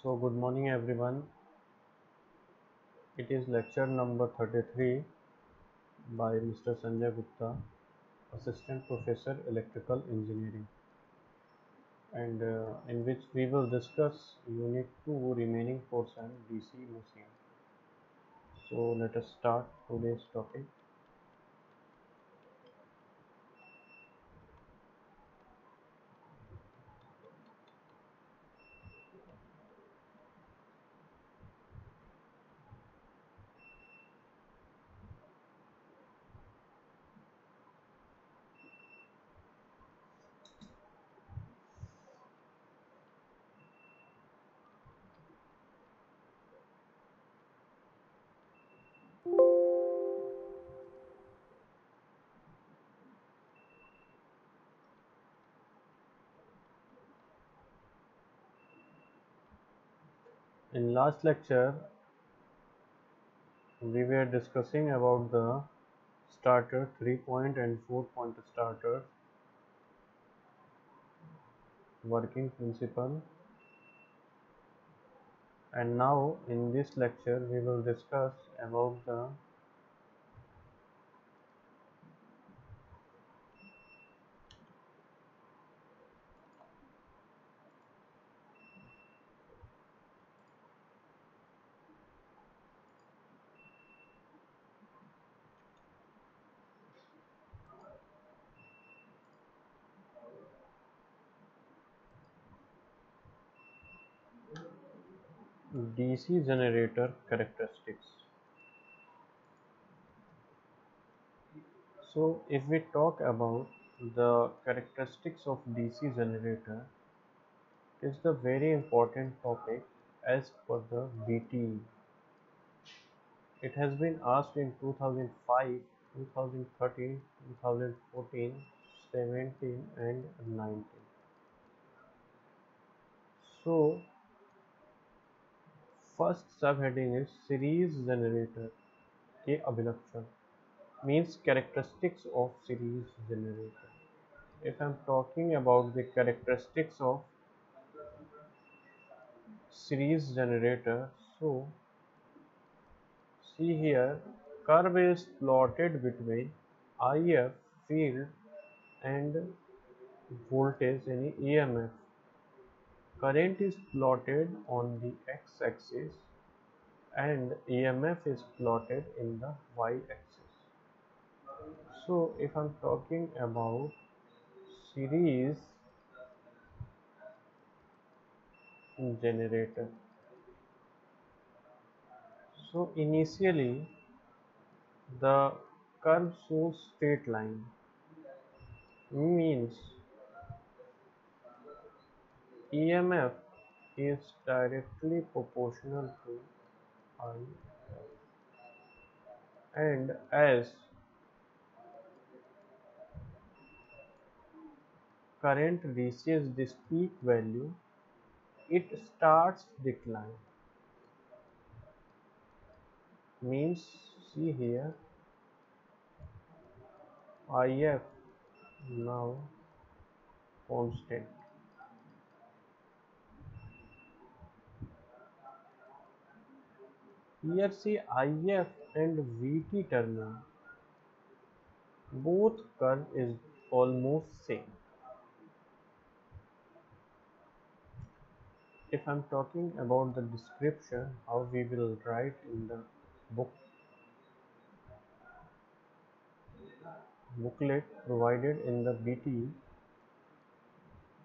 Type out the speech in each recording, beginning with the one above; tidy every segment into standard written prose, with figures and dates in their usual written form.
So good morning everyone. It is lecture number 33 by Mr. Sanjay Gupta, Assistant Professor Electrical Engineering, and in which we will discuss Unit 2 remaining portion DC machine. So let us start today's topic. In last lecture, we were discussing about the starter 3-point and 4-point starter working principle, and now in this lecture we will discuss about the DC generator characteristics. So if we talk about the characteristics of DC generator, it is the very important topic as per the BTE. It has been asked in 2005, 2013, 2014, 17 and 19. So first subheading is series generator के अभिलक्षण, means characteristics of series generator. If I am talking about the characteristics of series generator, so see here, curve is plotted between IF field and voltage any EMF. Current is plotted on the x-axis and EMF is plotted in the y-axis. So if I'm talking about series generator, so initially the curve shows straight line, means EMF is directly proportional to IF, and as current reaches this peak value, it starts decline, means see here IF now constant. Here see IF and VT terminal, both curve is almost same. If I'm talking about the description, how we will write in the booklet provided in the BTE,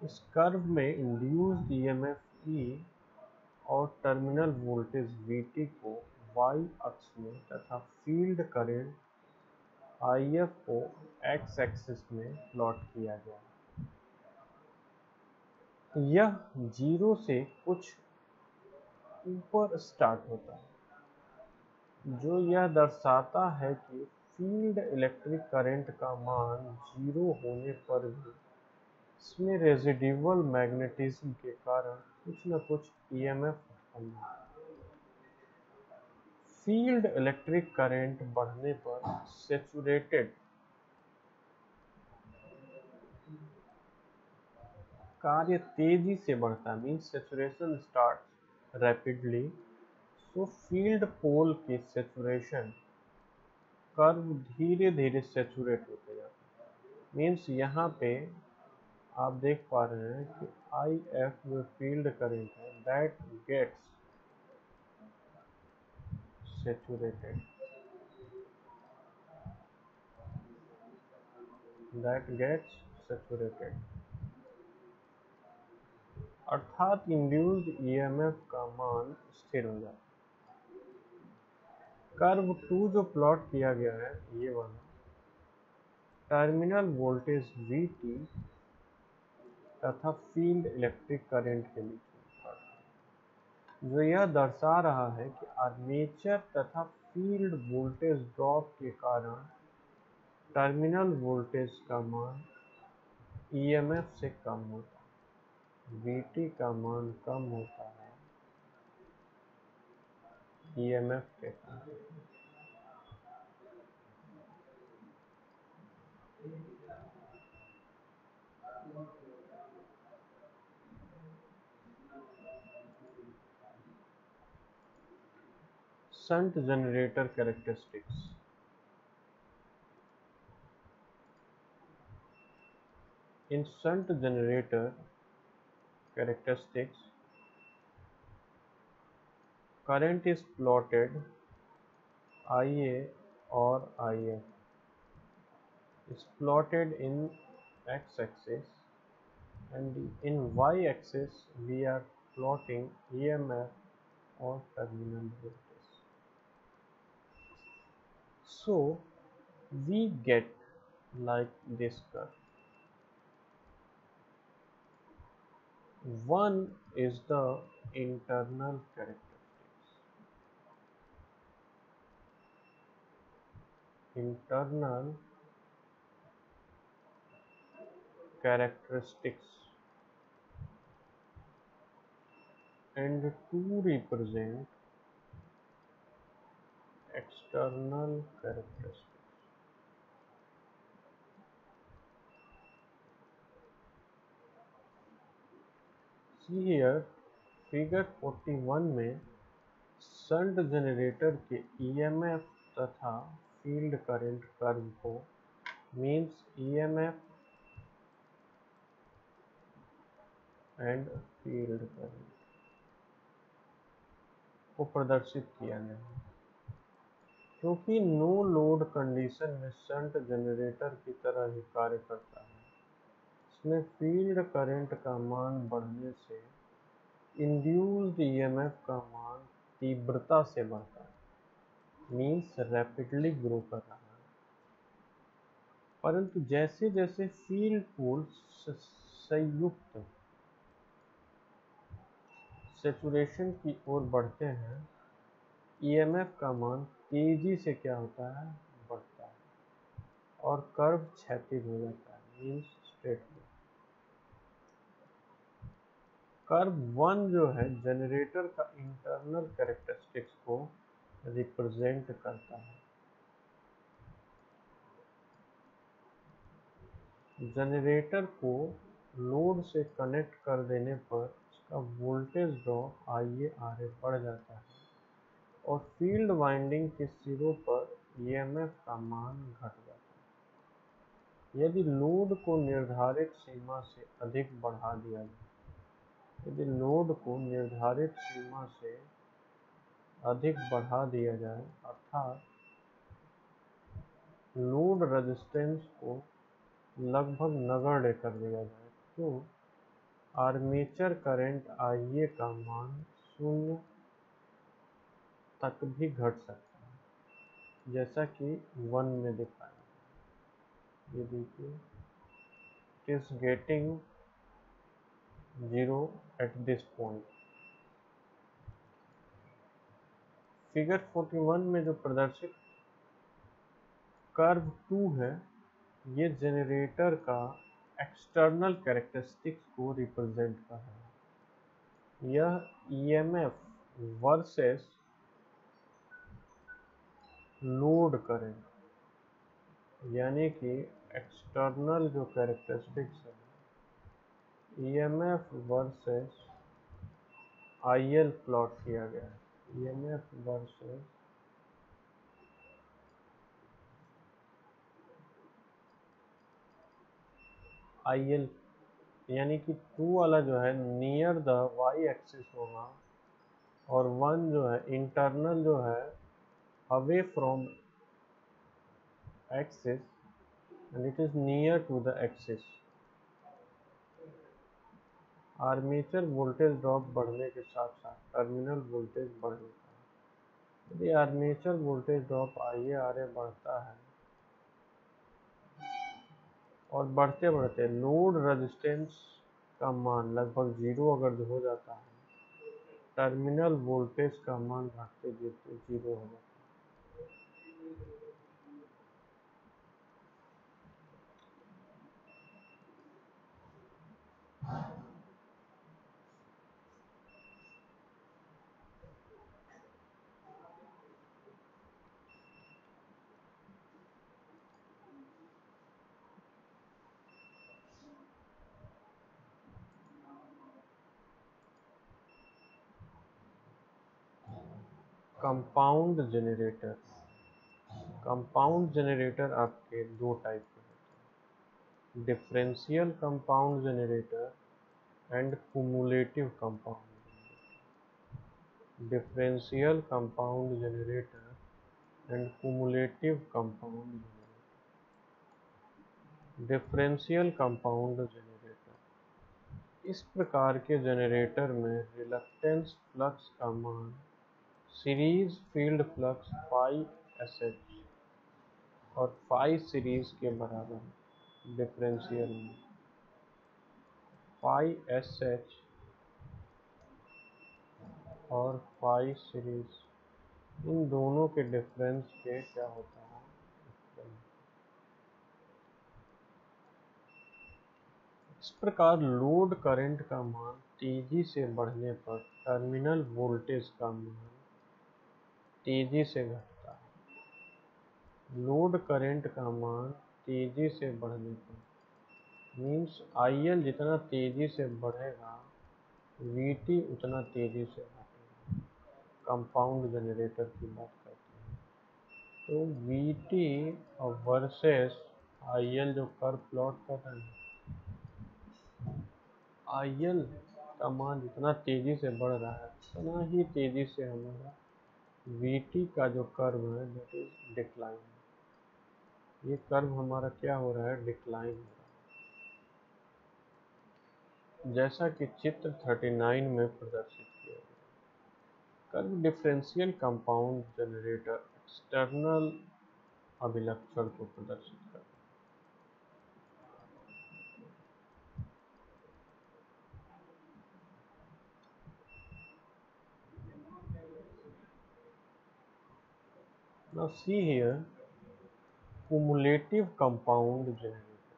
इस curve में induced EMF E और terminal voltage VT को y अक्ष में तथा field current IF को x axis में plot किया गया। यह 0 से कुछ ऊपर स्टार्ट होता है, जो यह दर्शाता है कि फील्ड इलेक्ट्रिक करंट का मान 0 होने पर भी इसमें रेजिडुअल मैग्नेटिज्म के कारण कुछ न कुछ EMF उत्पन्न होता है। फील्ड इलेक्ट्रिक करंट बढ़ने पर सैचुरेटेड कार्य तेजी से बढ़ता है, means saturation start rapidly, so field pole की सेचुरेशन कर्व धीरे धीरे सेचुरेट होते जाता है। मीन्स यहाँ पे आप देख पा रहे हैं कि आई एफ जो फील्ड करेंट है दैट गेट्स सेचुरेटेड, अर्थात इंड्यूस्ड ईएमएफ का मान स्थिर हो जाता है। कर्व 2 जो प्लॉट किया गया है ये वाला, टर्मिनल वोल्टेज VT तथा फील्ड इलेक्ट्रिक करंट के बीच में, जो यह दर्शा रहा है कि आर्मेचर तथा फील्ड वोल्टेज ड्रॉप के कारण टर्मिनल वोल्टेज का मान ईएमएफ से कम होता है, VT का मान कम होता है ईएमएफ के कारण। Shunt generator characteristics. In shunt generator characteristics, current is plotted IA or IF is plotted in x-axis, and in y-axis we are plotting EMF or terminal voltage. So we get like this curve. One is the internal characteristics. Internal characteristics, and 2 represent external characteristics. See here, figure 41 में shunt generator के EMF तथा field current curve को, means EMF and field current को प्रदर्शित किया गया है। क्योंकि नो लोड कंडीशन में शंट जनरेटर की तरह ही कार्य करता है, इसमें फील्ड करंट का मान बढ़ने से इंड्यूस्ड ईएमएफ का मान तीव्रता से बढ़ता है, मीन्स रैपिडली ग्रो कर रहा है। परंतु जैसे जैसे फील्ड पोल्स संयुक्त सेचुरेशन की ओर बढ़ते हैं, ईएमएफ का मान तेजी से क्या होता है, बढ़ता है, और कर्व क्षैतिज हो जाता है, मीन्स स्ट्रेट। कर्व 1 जो है जनरेटर का इंटरनल कैरेक्टरिस्टिक्स को रिप्रेजेंट करता है। जनरेटर को लोड से कनेक्ट कर देने पर इसका वोल्टेज ड्रॉप IaRa बढ़ जाता है और फील्ड वाइंडिंग के सिरों पर ईएमएफ का मान घट जाता है। यदि लोड को निर्धारित सीमा से अधिक बढ़ा दिया जाए, अर्थात लोड रेजिस्टेंस को लगभग नगण्य कर दिया जाए, तो आर्मेचर करंट IA का मान 0 तक भी घट सकता है, जैसा कि 1 में दिखाया। ये देखिए, it is getting 0 at this point. Figure 41 में जो प्रदर्शित कर्व 2 है, ये जनरेटर का एक्सटर्नल कैरेक्टरिस्टिक्स को रिप्रेजेंट कर रहा है। यह ईएमएफ वर्सेस लोड करंट, यानी कि एक्सटर्नल जो कैरेक्टरिस्टिक्स है, ईएमएफ वर्सेस IL प्लॉट किया गया है। EMF वर्सेस IL, यानी कि 2 वाला जो है नियर द y एक्सिस होगा और 1 जो है इंटरनल जो है away from axis and it is near to the axis. Armature voltage drop बढ़ने के साथ साथ टर्मिनल वोल्टेज बढ़ने का। यदि आर्मेचर वोल्टेज ड्रॉप IaRa बढ़ता है और बढ़ते बढ़ते लोड रेजिस्टेंस का मान लगभग 0 अगर हो जाता है, टर्मिनल वोल्टेज का मान घटते गिरते 0 हो जाता है। कंपाउंड जनरेटर, कंपाउंड जनरेटर आपके दो टाइप के होते हैं, differential compound generator and cumulative compound. Differential compound generator and cumulative compound generator. Differential compound generator, इस प्रकार के जनरेटर में रिलक्टेंस फ्लक्स का मान series field flux phi SH और फाई सीरीज के बराबर है। डिफरेंशियल में फाई SH और फाई सीरीज इन दोनों के डिफरेंस के क्या होता है, इस प्रकार लोड करंट का मान तेजी से बढ़ने पर टर्मिनल वोल्टेज का मान तेजी से घटता है। लोड करंट का मान तेजी से बढ़ने पर मीन्स IL जितना तेजी से बढ़ेगा VT उतना तेजी से घटेगा। कंपाउंड जनरेटर की बात करते हैं तो VT और वर्सेस IL जो कर्व प्लॉट कर रहे हैं, IL का मान जितना तेजी से बढ़ रहा है उतना ही तेजी से हमारा VT का जो कर्व है दैट इज डिक्लाइन। ये कर्व हमारा क्या हो रहा है, डिक्लाइन हो रहा है, जैसा कि चित्र 39 में प्रदर्शित किया गया। Curve differential compound generator external अभिलक्षण को प्रदर्शित करता है। Now see here cumulative compound generator.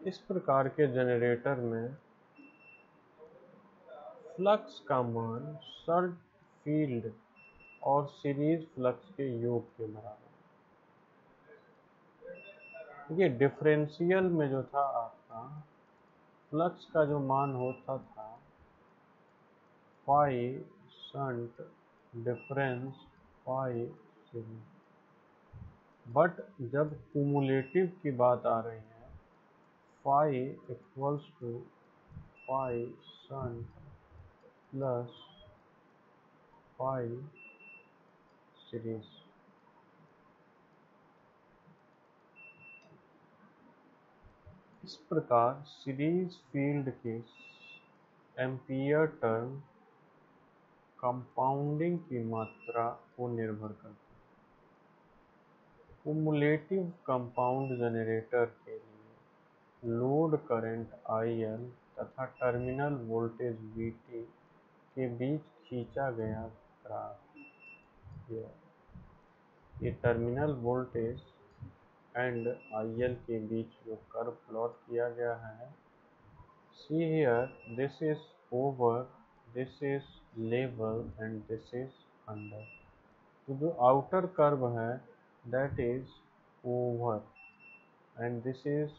इस प्रकार के जनरेटर में फ्लक्स का मान सर्ज फील्ड और सीरीज फ्लक्स के योग के बराबर है। ये डिफरेंशियल में जो था आपका फ्लक्स का जो मान होता था phi shunt difference phi series, but जब कुमुलेटिव की बात आ रही है phi equals to phi shunt plus phi series. इस प्रकार सीरीज फील्ड के एम्पियर टर्म कंपाउंडिंग की मात्रा को निर्भर करता है। कुमुलेटिव कंपाउंड जनरेटर के लिए लोड करंट IL तथा टर्मिनल वोल्टेज VT के बीच खींचा गया ग्राफ, ये टर्मिनल वोल्टेज एंड IL के बीच जो कर्व प्लॉट किया गया है, see here this is over, this is level and this is under। तो जो आउटर कर्व है that is over and this is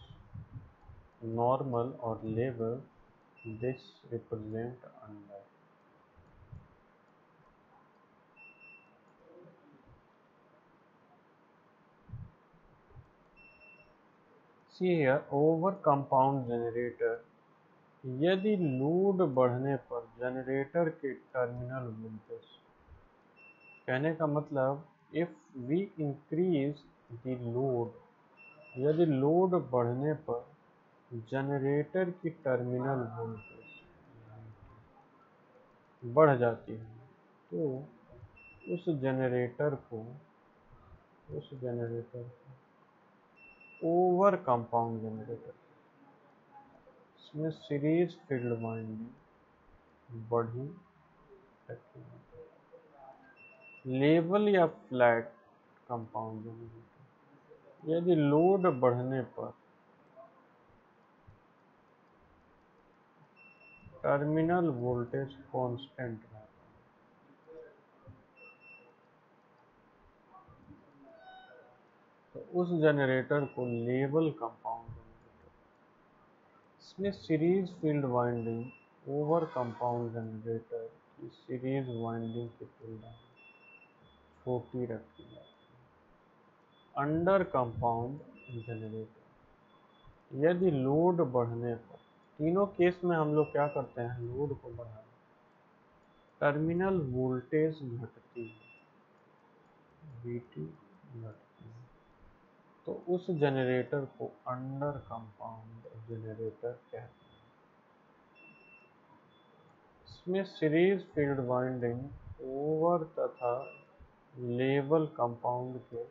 normal or level. This represent under. See here, over compound generator, यदि load बढ़ने पर generator के terminal voltage, कहने का मतलब if we increase the load, यदि लोड बढ़ने पर जनरेटर की टर्मिनल वोल्टेज बढ़ जाती है, तो उस जनरेटर को ओवर कंपाउंड जनरेटर, इसमें सीरीज फील्ड वाइंडिंग बढ़ी रखी, लेवल या फ्लैट कंपाउंड जनरेटर, यदि लोड बढ़ने पर टर्मिनल वोल्टेज कांस्टेंट रहता है, तो उस जनरेटर को लेवल कंपाउंड जनरेटर, इसमें series field winding over compound generator की सीरीज वाइंडिंग की तुलना में छोटी रखी जाती है। अंडर कंपाउंड जनरेटर, यदि लोड बढ़ने पर, तीनों केस में हम लोग क्या करते हैं, लोड को बढ़ाते हैं, टर्मिनल वोल्टेज घटती है, VT घटती है, तो उस जनरेटर को अंडर कंपाउंड जनरेटर कहते हैं। इसमें सीरीज फील्ड वाइंडिंग ओवर तथा लेवल कंपाउंड के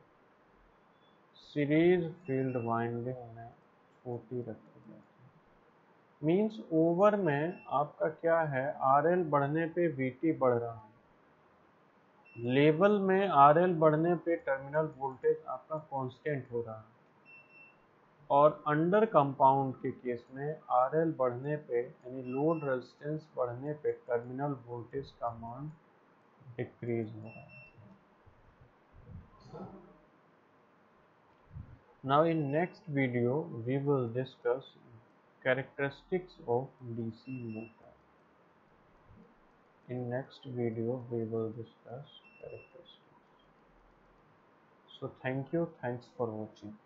सीरीज फील्ड वाइंडिंग में छोटी रखी जाती है। मीन्स ओवर में आपका क्या है, RL बढ़ने पे VT बढ़ रहा है, लेवल में RL बढ़ने पे टर्मिनल वोल्टेज आपका कांस्टेंट हो रहा है, और अंडर कंपाउंड के केस में RL बढ़ने पे यानी लोड रेजिस्टेंस बढ़ने पे टर्मिनल वोल्टेज का मान डिक्रीज हो रहा है। Now in next video we will discuss characteristics of DC motor. In next video we will discuss characteristics. So thank you, thanks for watching.